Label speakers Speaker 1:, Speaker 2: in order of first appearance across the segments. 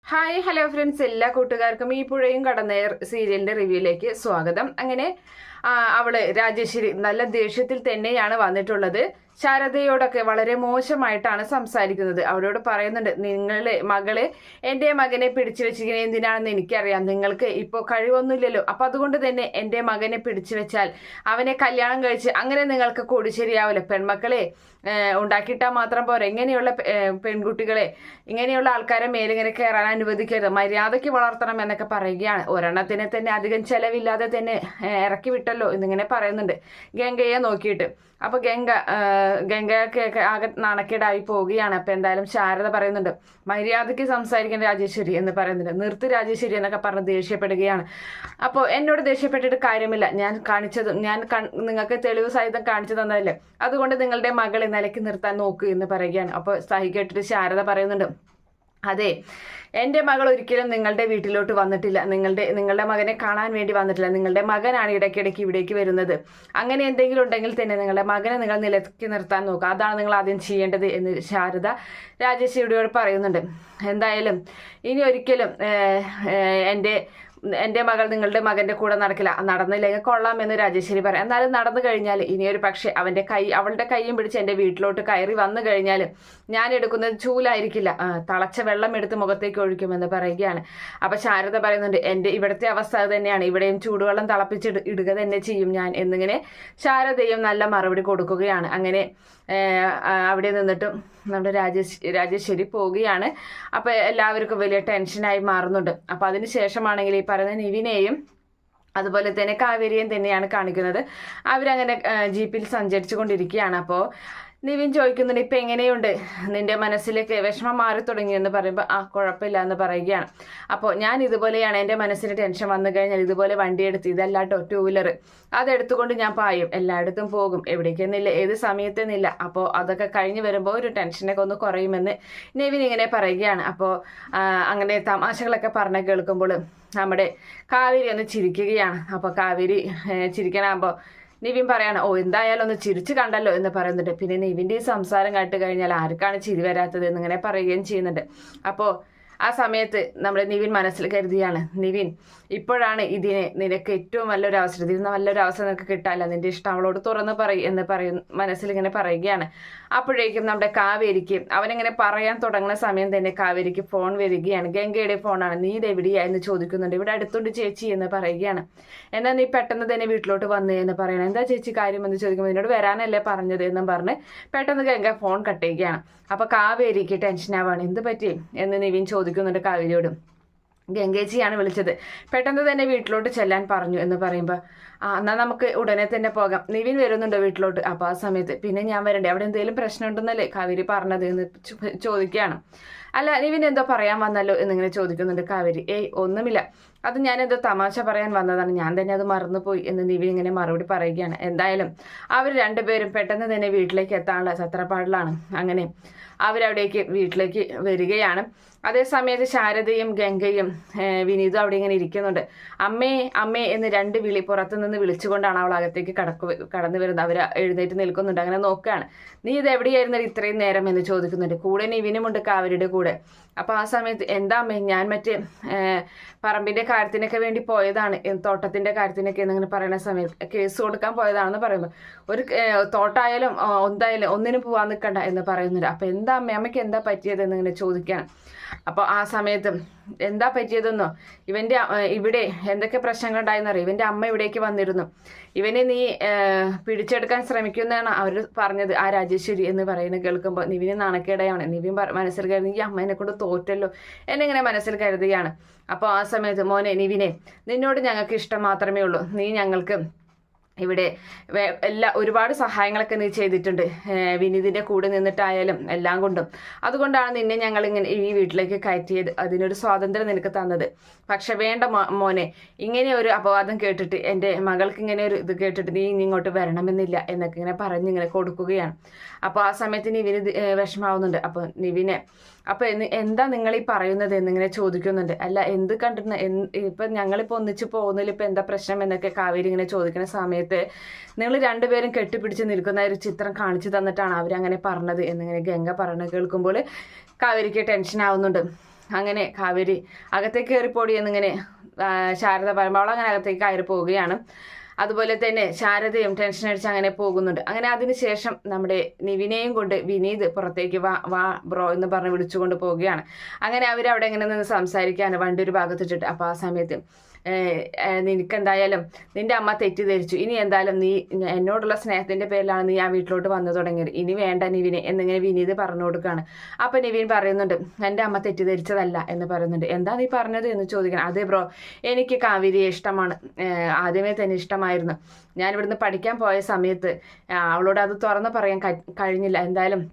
Speaker 1: Hi hello friends, എല്ലാ കൂട്ടുകാർക്കും ഈ പുഴയും കടന്നേർ സീരിയലിന്റെ റിവ്യൂയിലേക്ക് സ്വാഗതം. അങ്ങനെ അവള് രാജേശ്വരി നല്ല ദേഷ്യത്തിൽ തന്നെയാണ് വന്നിട്ടുള്ളത്. ശാരദയോടൊക്കെ വളരെ മോശമായിട്ടാണ് സംസാരിക്കുന്നത്. അവരോട് പറയുന്നുണ്ട്, നിങ്ങളെ മകള് എൻ്റെ മകനെ പിടിച്ചു വെച്ചിരിക്കുന്നത് എന്തിനാണെന്ന് എനിക്കറിയാം. നിങ്ങൾക്ക് ഇപ്പോൾ കഴിവൊന്നുമില്ലല്ലോ, അപ്പൊ അതുകൊണ്ട് തന്നെ എൻ്റെ മകനെ പിടിച്ചു വെച്ചാൽ അവനെ കല്യാണം കഴിച്ച് അങ്ങനെ നിങ്ങൾക്ക് കൂടി ശരിയാവില്ല. പെൺമക്കളെ ഉണ്ടാക്കിയിട്ടാൽ മാത്രം പോരെ. ഇങ്ങനെയുള്ള പെൺകുട്ടികളെ, ഇങ്ങനെയുള്ള ആൾക്കാരെ മേലിങ്ങനെ കയറാൻ അനുവദിക്കരുത്, മര്യാദയ്ക്ക് വളർത്തണം എന്നൊക്കെ പറയുകയാണ്. ഒരെണ്ണത്തിനെ തന്നെ അധികം ചെലവില്ലാതെ തന്നെ ഇറക്കി വിട്ടല്ലോ എന്നിങ്ങനെ പറയുന്നുണ്ട് ഗംഗയെ നോക്കിയിട്ട്. അപ്പൊ ഗംഗയൊക്കെ ആകെ നാണക്കേടായി പോവുകയാണ്. അപ്പൊ എന്തായാലും ശാരദ പറയുന്നുണ്ട്, മര്യാദയ്ക്ക് സംസാരിക്കേണ്ട രാജേശ്വരി എന്ന് പറയുന്നുണ്ട്. നിർത്തി രാജേശ്വരി എന്നൊക്കെ പറഞ്ഞ് ദേഷ്യപ്പെടുകയാണ്. അപ്പോൾ എന്നോട് ദേഷ്യപ്പെട്ടിട്ട് കാര്യമില്ല, ഞാൻ നിങ്ങൾക്ക് തെളിവ് സഹിതം കാണിച്ചു തന്നതല്ലേ, അതുകൊണ്ട് നിങ്ങളുടെ മകളെ നിലയ്ക്ക് നിർത്താൻ നോക്കൂ എന്ന് പറയുകയാണ്. അപ്പോൾ സഹി കേട്ടിട്ട് ശാരദ പറയുന്നുണ്ട്, അതെ, എൻ്റെ മകൾ ഒരിക്കലും നിങ്ങളുടെ വീട്ടിലോട്ട് വന്നിട്ടില്ല, നിങ്ങളുടെ മകനെ കാണാൻ വേണ്ടി വന്നിട്ടില്ല. നിങ്ങളുടെ മകനാണ് ഇടയ്ക്കിടയ്ക്ക് ഇവിടേക്ക് വരുന്നത്. അങ്ങനെ എന്തെങ്കിലും ഉണ്ടെങ്കിൽ തന്നെ നിങ്ങളുടെ മകനെ നിങ്ങൾ നിലയ്ക്ക് നിർത്താൻ നോക്കുക, അതാണ് നിങ്ങൾ ആദ്യം ചെയ്യേണ്ടത് എന്ന് ശാരദ രാജേശ്വരിയോട് പറയുന്നുണ്ട്. എന്തായാലും ഇനി ഒരിക്കലും എൻ്റെ മകൾ നിങ്ങളുടെ മകന്റെ കൂടെ നടക്കില്ല, നടന്നില്ലെങ്കിൽ കൊള്ളാം എന്ന് രാജേശ്വരി പറയാം. എന്നാലും നടന്നു കഴിഞ്ഞാൽ ഇനിയൊരു പക്ഷേ അവളുടെ കൈയും പിടിച്ച് എൻ്റെ വീട്ടിലോട്ട് കയറി വന്നു കഴിഞ്ഞാൽ ഞാൻ എടുക്കുന്നത് ചൂലായിരിക്കില്ല, തളച്ച വെള്ളം എടുത്ത് മുഖത്തേക്ക് ഒഴിക്കുമെന്ന് പറയുകയാണ്. അപ്പൊ ശാരദ പറയുന്നുണ്ട്, എൻ്റെ ഇവിടുത്തെ അവസ്ഥ അത് തന്നെയാണ്, ഇവിടെയും ചൂടുവെള്ളം ഇടുക തന്നെ ചെയ്യും ഞാൻ എന്നിങ്ങനെ ശാരദയും നല്ല മറുപടി കൊടുക്കുകയാണ്. അങ്ങനെ അവിടെ നിന്നിട്ടും നമ്മുടെ രാജേശ്വരി പോവുകയാണ്. അപ്പൊ എല്ലാവർക്കും വലിയ ടെൻഷനായി മാറുന്നുണ്ട്. അപ്പൊ അതിന് ശേഷമാണെങ്കിൽ ഈ പറയുന്ന നിവിനെയും അതുപോലെ തന്നെ കാവേരിയും തന്നെയാണ് കാണിക്കുന്നത്. അവരങ്ങനെ ജീപ്പിൽ സഞ്ചരിച്ചു കൊണ്ടിരിക്കുകയാണ്. അപ്പോൾ നിവിൻ ചോദിക്കുന്നുണ്ട്, ഇപ്പം എങ്ങനെയുണ്ട്, നിന്റെ മനസ്സിലേക്ക് വിഷമം മാറി തുടങ്ങിയെന്ന് പറയുമ്പോൾ കുഴപ്പമില്ല എന്ന് പറയുകയാണ്. അപ്പോൾ ഞാൻ ഇതുപോലെയാണ്, എൻ്റെ മനസ്സിന് ടെൻഷൻ വന്നു കഴിഞ്ഞാൽ ഇതുപോലെ വണ്ടിയെടുത്ത്, ഇതല്ലാട്ടോ 2 വീലർ, അതെടുത്തുകൊണ്ട് ഞാൻ പായും, എല്ലായിടത്തും പോകും, എവിടേക്കെന്നില്ല, ഏത് സമയത്തെന്നില്ല. അപ്പോൾ അതൊക്കെ കഴിഞ്ഞ് വരുമ്പോൾ ഒരു ടെൻഷനൊക്കെ ഒന്ന് കുറയുമെന്ന് നിവിൻ ഇങ്ങനെ പറയുകയാണ്. അപ്പോൾ അങ്ങനെ തമാശകളൊക്കെ പറഞ്ഞ് കേൾക്കുമ്പോൾ നമ്മുടെ കാവേരി ഒന്ന് ചിരിക്കുകയാണ്. അപ്പോൾ കാവേരി ചിരിക്കണാകുമ്പോൾ നിവിൻ പറയാണ്, എന്തായാലും ഒന്ന് ചിരിച്ചു കണ്ടല്ലോ എന്ന് പറയുന്നുണ്ട്. പിന്നെ നിവിൻ്റെ ഈ സംസാരം കേട്ട് കഴിഞ്ഞാൽ ആർക്കാണ് ചിരി വരാത്തത് എന്നിങ്ങനെ പറയുകയും ചെയ്യുന്നുണ്ട്. അപ്പോൾ ആ സമയത്ത് നമ്മുടെ നിവിൻ മനസ്സിൽ കരുതിയാണ്, നിവിൻ ഇപ്പോഴാണ് നിനക്ക് ഏറ്റവും നല്ലൊരു അവസരം, ഇതിൽ നല്ലൊരു അവസരം നിനക്ക് കിട്ടാല്ല, നിന്റെ ഇഷ്ടം അവളോട് തുറന്ന് എന്ന് മനസ്സിൽ ഇങ്ങനെ പറയുകയാണ്. അപ്പോഴേക്കും നമ്മുടെ കാവേരിക്ക് അവനിങ്ങനെ പറയാൻ തുടങ്ങുന്ന സമയം തന്നെ കാവേരിക്ക് ഫോൺ വരികയാണ്. ഗംഗയുടെ ഫോണാണ്. നീ ഇതെവിടെയാ എന്ന് ചോദിക്കുന്നുണ്ട്. ഇവിടെ അടുത്തുണ്ട് ചേച്ചി എന്ന് പറയുകയാണ്. എന്നാൽ നീ പെട്ടെന്ന് തന്നെ വീട്ടിലോട്ട് വന്നേ എന്ന് പറയണം. എന്താ ചേച്ചി കാര്യം എന്ന് ചോദിക്കുമ്പോൾ നിന്നോട് വരാനല്ലേ പറഞ്ഞത് എന്നും പറഞ്ഞ് പെട്ടെന്ന് ഗംഗ ഫോൺ കട്ട് ചെയ്യുകയാണ്. അപ്പൊ കാവേരിക്ക് ടെൻഷനാവാണ്. എന്ത് പറ്റി എന്ന് നിവിൻ ചോദിക്കുന്നുണ്ട് കാവേരിയോടും. ഗംഗേച്ചിയാണ് വിളിച്ചത്, പെട്ടെന്ന് തന്നെ വീട്ടിലോട്ട് ചെല്ലാൻ പറഞ്ഞു എന്ന് പറയുമ്പോൾ എന്നാൽ നമുക്ക് ഉടനെ തന്നെ പോകാം, നിവിൻ വരുന്നുണ്ടോ വീട്ടിലോട്ട്? അപ്പോൾ ആ സമയത്ത് പിന്നെ ഞാൻ വരണ്ടേ, അവിടെ എന്തെങ്കിലും പ്രശ്നം ഉണ്ടെന്നല്ലേ കാവേരി പറഞ്ഞത് എന്ന് ചോദിക്കുകയാണ്. അല്ല, നിവിൻ എന്തോ പറയാൻ വന്നല്ലോ എന്നിങ്ങനെ ചോദിക്കുന്നുണ്ട് കാവേരി. ഒന്നുമില്ല, അത് ഞാൻ എന്തോ തമാശ പറയാൻ വന്നതാണ്, ഞാൻ തന്നെ അത് മറന്നുപോയി എന്ന് നിവിൻ ഇങ്ങനെ മറുപടി പറയുകയാണ്. എന്തായാലും അവർ രണ്ടുപേരും പെട്ടെന്ന് തന്നെ വീട്ടിലേക്ക് എത്താനുള്ള തത്രപ്പാടിലാണ്. അങ്ങനെ അവരവിടേക്ക് വീട്ടിലേക്ക് വരികയാണ്. അതേ സമയത്ത് ശാരദയും ഗംഗയും വിനീതും അവിടെ ഇങ്ങനെ ഇരിക്കുന്നുണ്ട്. അമ്മേ അമ്മേ എന്ന് 2 വിളി പുറത്തു നിന്ന് വിളിച്ചുകൊണ്ടാണ് അവൾ അകത്തേക്ക് കടന്നു വരുന്നത്. അവർ എഴുന്നേറ്റ് നിൽക്കുന്നുണ്ട്. അങ്ങനെ നോക്കുകയാണ്. നീ ഇത് എവിടെയായിരുന്നു ഇത്രയും നേരം എന്ന് ചോദിക്കുന്നുണ്ട്. കൂടെ നിവിനുമുണ്ട് കാവരുടെ കൂടെ. അപ്പൊ ആ സമയത്ത് എന്താ അമ്മേ, ഞാൻ മറ്റേ പറമ്പിന്റെ കാര്യത്തിനൊക്കെ വേണ്ടി പോയതാണ്, തോട്ടത്തിന്റെ കാര്യത്തിനൊക്കെ എന്നിങ്ങനെ പറയുന്ന സമയത്ത് കേസ് കൊടുക്കാൻ പോയതാണെന്ന് പറയുമ്പോൾ ഒരു തോട്ടായാലും എന്തായാലും ഒന്നിനും പോവാൻ നിൽക്കണ്ട എന്ന് പറയുന്നുണ്ട്. അപ്പൊ എന്താ അമ്മയ്ക്ക് എന്താ പറ്റിയത് എന്നിങ്ങനെ ചോദിക്കുകയാണ്. അപ്പോൾ ആ സമയത്ത് എന്താ പറ്റിയതെന്നോ, ഇവിടെ എന്തൊക്കെ പ്രശ്നങ്ങൾ ഉണ്ടായെന്നറിയാം, ഇവന്റെ അമ്മ ഇവിടേക്ക് വന്നിരുന്നു, ഇവനെ നീ പിടിച്ചെടുക്കാൻ ശ്രമിക്കുന്നതാണ് അവർ പറഞ്ഞത്, ആ രാജേശ്വരി എന്ന് പറയുന്നത് കേൾക്കുമ്പോൾ നിവിന് നാണക്കേടയാണ്. നിവിൻ മനസ്സിൽ കരുതി ഈ അമ്മേനെ കൊണ്ട് തോറ്റല്ലോ എന്നിങ്ങനെ മനസ്സിൽ കരുതുകയാണ്. അപ്പോൾ ആ സമയത്ത് മോനെ നിവിനെ, നിന്നോട് ഞങ്ങൾക്ക് ഇഷ്ടം മാത്രമേ ഉള്ളൂ, നീ ഞങ്ങൾക്ക് ഇവിടെ ഒരുപാട് സഹായങ്ങളൊക്കെ നീ ചെയ്തിട്ടുണ്ട്, വിനീതിൻ്റെ കൂടെ നിന്നിട്ടായാലും എല്ലാം കൊണ്ടും, അതുകൊണ്ടാണ് നിന്നെ ഞങ്ങൾ ഇങ്ങനെ ഈ വീട്ടിലേക്ക് കയറ്റിയത്, അതിനൊരു സ്വാതന്ത്ര്യം നിനക്ക് തന്നത്. പക്ഷെ വേണ്ട മോനെ, ഇങ്ങനെ ഒരു അപവാദം കേട്ടിട്ട്, എൻ്റെ മകൾക്ക് ഇങ്ങനെ ഒരു ഇത് കേട്ടിട്ട് നീ ഇങ്ങോട്ട് വരണമെന്നില്ല എന്നൊക്കെ ഇങ്ങനെ പറഞ്ഞിങ്ങനെ കൊടുക്കുകയാണ്. അപ്പോൾ ആ സമയത്ത് നിവിന് വിഷമാവുന്നുണ്ട്. അപ്പോൾ നിവിനെ അപ്പോൾ എന്താ നിങ്ങൾ ഈ പറയുന്നത് എന്നിങ്ങനെ ചോദിക്കുന്നുണ്ട്. അല്ല, എന്ത് കണ്ടിട്ട് ഇപ്പം ഞങ്ങളിപ്പോൾ ഒന്നിച്ച് പോകുന്നതിൽ ഇപ്പം എന്താ പ്രശ്നം എന്നൊക്കെ കാവേരി ഇങ്ങനെ ചോദിക്കുന്ന സമയത്ത് നിങ്ങൾ രണ്ടുപേരും കെട്ടിപ്പിടിച്ച് നിൽക്കുന്ന ഒരു ചിത്രം കാണിച്ചു തന്നിട്ടാണ് അവരങ്ങനെ പറഞ്ഞത് എന്നിങ്ങനെ ഗംഗ പറഞ്ഞ് കേൾക്കുമ്പോൾ കാവേരിക്ക് ടെൻഷൻ ആവുന്നുണ്ട്. അങ്ങനെ കാവേരി അകത്തേക്ക് കയറിപ്പോടി എന്നിങ്ങനെ ശാരദ പറയുമ്പോൾ അവൾ അങ്ങനെ അകത്തേക്ക് കയറി പോവുകയാണ്. അതുപോലെ തന്നെ ശാരദയും ടെൻഷൻ അടിച്ച് അങ്ങനെ പോകുന്നുണ്ട്. അങ്ങനെ അതിനുശേഷം നമ്മുടെ നിവിനെയും കൊണ്ട് വിനീത് പുറത്തേക്ക് വാ ബ്രോ എന്ന് പറഞ്ഞ് വിളിച്ചുകൊണ്ട് പോവുകയാണ്. അങ്ങനെ അവരവിടെ ഇങ്ങനെ നിന്ന് സംസാരിക്കുകയാണ് വണ്ടി ഒരു ഭാഗത്തിട്ടിട്ട്. അപ്പോൾ ആ സമയത്ത് നിനക്കെന്തായാലും നിന്റെ അമ്മ തെറ്റിദ്ധരിച്ചു, ഇനി എന്തായാലും നീ എന്നോടുള്ള സ്നേഹത്തിന്റെ പേരിലാണ് നീ ആ വീട്ടിലോട്ട് വന്നു തുടങ്ങിയത്, ഇനി വേണ്ട നിവിനെ എന്നിങ്ങനെ വിനീത് പറഞ്ഞു കൊടുക്കുകയാണ്. അപ്പൊ നിവിൻ പറയുന്നുണ്ട് എൻ്റെ അമ്മ തെറ്റിദ്ധരിച്ചതല്ല എന്ന് പറയുന്നുണ്ട്. എന്താ നീ പറഞ്ഞത് എന്ന് ചോദിക്കണം. അതെ ബ്രോ, എനിക്ക് കാവേരിയെ ഇഷ്ടമാണ്, ആദ്യമേ തന്നെ ഇഷ്ടമായിരുന്നു. ഞാൻ ഇവിടുന്ന് പഠിക്കാൻ പോയ സമയത്ത് അവളോട് അത് തുറന്ന് പറയാൻ കഴിഞ്ഞില്ല. എന്തായാലും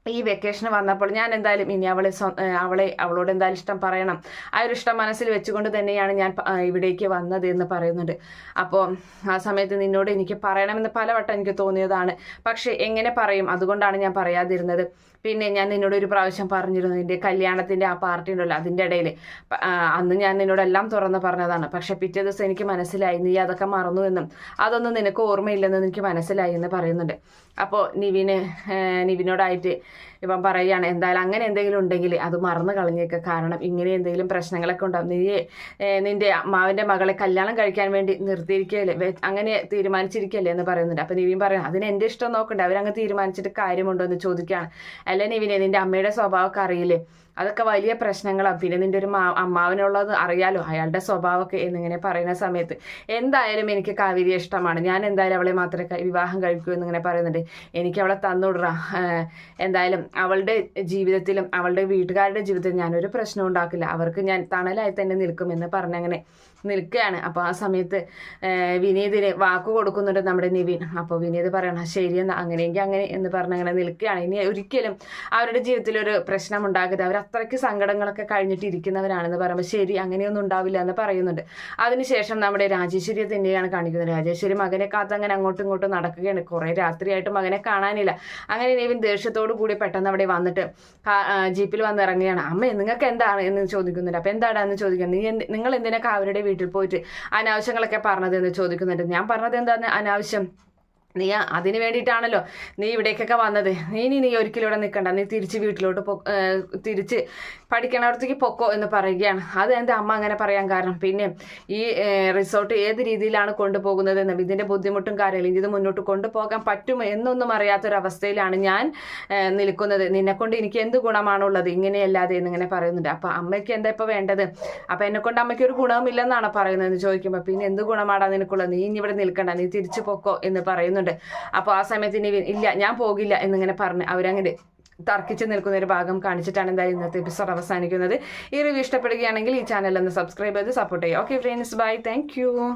Speaker 1: ഈ വെക്കേഷന് വന്നപ്പോൾ ഞാൻ എന്തായാലും ഇനി അവളോട് എന്തായാലും ഇഷ്ടം പറയണം, ആ ഒരു ഇഷ്ടം മനസ്സിൽ വെച്ചുകൊണ്ട് തന്നെയാണ് ഞാൻ ഇവിടേക്ക് വന്നത് എന്ന് പറയുന്നുണ്ട്. അപ്പോൾ ആ സമയത്ത് നിന്നോട് എനിക്ക് പറയണമെന്ന് പലവട്ടം എനിക്ക് തോന്നിയതാണ്, പക്ഷെ എങ്ങനെ പറയും, അതുകൊണ്ടാണ് ഞാൻ പറയാതിരുന്നത്. പിന്നെ ഞാൻ നിന്നോട് ഒരു പ്രാവശ്യം പറഞ്ഞിരുന്നു, നിന്റെ കല്യാണത്തിന്റെ ആ പാർട്ടി ഉണ്ടല്ലോ അതിൻ്റെ ഇടയിൽ അന്ന് ഞാൻ നിന്നോടെല്ലാം തുറന്ന് പറഞ്ഞതാണ്. പക്ഷെ പിറ്റേ ദിവസം എനിക്ക് മനസ്സിലായി നീ അതൊക്കെ മറന്നു എന്നും അതൊന്നും നിനക്ക് ഓർമ്മയില്ലെന്നും എനിക്ക് മനസ്സിലായി എന്ന് പറയുന്നുണ്ട്. അപ്പോൾ നിവിനോടായിട്ട് ഇവൻ പറയുകയാണ്, എന്തായാലും അങ്ങനെ എന്തെങ്കിലും ഉണ്ടെങ്കിൽ അത് മറന്നു കളഞ്ഞേക്ക്, കാരണം ഇങ്ങനെ എന്തെങ്കിലും പ്രശ്നങ്ങളൊക്കെ ഉണ്ടാവും. നീ നിന്റെ അമ്മാവിൻ്റെ മകളെ കല്യാണം കഴിക്കാൻ വേണ്ടി നിർത്തിയിരിക്കുകയല്ലേ, അങ്ങനെ തീരുമാനിച്ചിരിക്കുകയല്ലേ എന്ന് പറയുന്നുണ്ട്. അപ്പം നിവിൻ പറയാം, അതിന് എൻ്റെ ഇഷ്ടം നോക്കണ്ടേ, അവരങ്ങ് തീരുമാനിച്ചിട്ട് കാര്യമുണ്ടോ എന്ന് ചോദിക്കുകയാണ്. അല്ല നിവിനെ, നിന്റെ അമ്മയുടെ സ്വഭാവമൊക്കെ അറിയില്ലേ, അതൊക്കെ വലിയ പ്രശ്നങ്ങളാണ്. പിന്നെ നിന്റെ ഒരു അമ്മാവനുള്ളത് അറിയാലോ, അയാളുടെ സ്വഭാവമൊക്കെ എന്നിങ്ങനെ പറയുന്ന സമയത്ത് എന്തായാലും എനിക്ക് കാവേരിയെ ഇഷ്ടമാണ്, ഞാൻ എന്തായാലും അവളെ മാത്രമേ വിവാഹം കഴിക്കൂ എന്നിങ്ങനെ പറയുന്നുണ്ട്. എനിക്ക് അവളെ തന്നുവിടറ, എന്തായാലും അവളുടെ ജീവിതത്തിലും അവളുടെ വീട്ടുകാരുടെ ജീവിതത്തിലും ഞാനൊരു പ്രശ്നം ഉണ്ടാക്കില്ല, അവർക്ക് ഞാൻ തണലായി തന്നെ നിൽക്കുമെന്ന് പറഞ്ഞങ്ങനെ നിൽക്കുകയാണ്. അപ്പോൾ ആ സമയത്ത് വിനീതിന് വാക്ക് കൊടുക്കുന്നുണ്ട് നമ്മുടെ നിവിൻ. അപ്പോൾ വിനീത് പറയണം ശരിയെന്ന്, അങ്ങനെയെങ്കിൽ അങ്ങനെ എന്ന് പറഞ്ഞങ്ങനെ നിൽക്കുകയാണ്. ഇനി ഒരിക്കലും അവരുടെ ജീവിതത്തിൽ ഒരു പ്രശ്നം ഉണ്ടാകരുത്, അവർ അത്രയ്ക്ക് സങ്കടങ്ങളൊക്കെ കഴിഞ്ഞിട്ട് ഇരിക്കുന്നവരാണെന്ന് പറയുമ്പോൾ ശരി അങ്ങനെയൊന്നും ഉണ്ടാവില്ല എന്ന് പറയുന്നുണ്ട്. അതിനുശേഷം നമ്മുടെ രാജേശ്വരിയെ തന്നെയാണ് കാണിക്കുന്നത്. രാജേശ്വരി മകനെ കാത്ത് അങ്ങനെ അങ്ങോട്ടും ഇങ്ങോട്ടും നടക്കുകയാണ്. കുറേ രാത്രിയായിട്ട് മകനെ കാണാനില്ല. അങ്ങനെ നിവിൻ ദേഷ്യത്തോടു കൂടി പെട്ടെന്ന് അവിടെ വന്നിട്ട് ജീപ്പിൽ വന്നിറങ്ങുകയാണ്. അമ്മ നിങ്ങൾക്ക് എന്താണ് എന്ന് ചോദിക്കുന്നുണ്ട്. അപ്പം എന്താണെന്ന് ചോദിക്കുന്നത്, നിങ്ങൾ എന്തിനാ അവരുടെ വീട്ടിൽ പോയിട്ട് അനാവശ്യങ്ങളൊക്കെ പറഞ്ഞതെന്ന് ചോദിക്കുന്നുണ്ട്. ഞാൻ പറഞ്ഞത് എന്താണ് അനാവശ്യം, നീ അതിന് വേണ്ടിയിട്ടാണല്ലോ നീ ഇവിടേക്കൊക്കെ വന്നത്, നീ ഒരിക്കലും ഇവിടെ നിൽക്കണ്ട, നീ തിരിച്ച് വീട്ടിലോട്ട് തിരിച്ച് പഠിക്കണടത്തേക്ക് പൊക്കോ എന്ന് പറയുകയാണ്. അത് എൻ്റെ അമ്മ അങ്ങനെ പറയാൻ കാരണം, പിന്നെ ഈ റിസോർട്ട് ഏത് രീതിയിലാണ് കൊണ്ടുപോകുന്നതെന്നും ഇതിൻ്റെ ബുദ്ധിമുട്ടും കാര്യങ്ങളും ഇത് മുന്നോട്ട് കൊണ്ടുപോകാൻ പറ്റുമോ എന്നൊന്നും അറിയാത്തൊരവസ്ഥയിലാണ് ഞാൻ നിൽക്കുന്നത്, നിന്നെക്കൊണ്ട് എനിക്ക് എന്ത് ഗുണമാണുള്ളത് ഇങ്ങനെയല്ലാതെ എന്നിങ്ങനെ പറയുന്നുണ്ട്. അപ്പോൾ അമ്മയ്ക്ക് എന്താ ഇപ്പോൾ വേണ്ടത്, അപ്പോൾ എന്നെക്കൊണ്ട് അമ്മയ്ക്ക് ഒരു ഗുണവുമില്ലെന്നാണ് പറയുന്നതെന്ന് ചോദിക്കുമ്പോൾ പിന്നെ എന്ത് ഗുണമാടാ നിനക്കുള്ളത്, നീ ഇനി ഇവിടെ നിൽക്കണ്ട, നീ തിരിച്ചു പൊക്കോ എന്ന് പറയുന്നുണ്ട്. അപ്പോൾ ആ സമയത്ത് ഇനി ഇല്ല ഞാൻ പോകില്ല എന്നിങ്ങനെ പറഞ്ഞ് അവരങ്ങനെ തർക്കിച്ച് നിൽക്കുന്ന ഒരു ഭാഗം കാണിച്ചിട്ടാണ് എന്തായാലും ഇന്നത്തെ എപ്പിസോഡ് അവസാനിക്കുന്നത്. ഈ റിവ്യൂ ഇഷ്ടപ്പെടുകയാണെങ്കിൽ ഈ ചാനൽ ഒന്ന് സബ്സ്ക്രൈബ് ചെയ്ത് സപ്പോർട്ട് ചെയ്യുക. Okay friends, bye, thank U.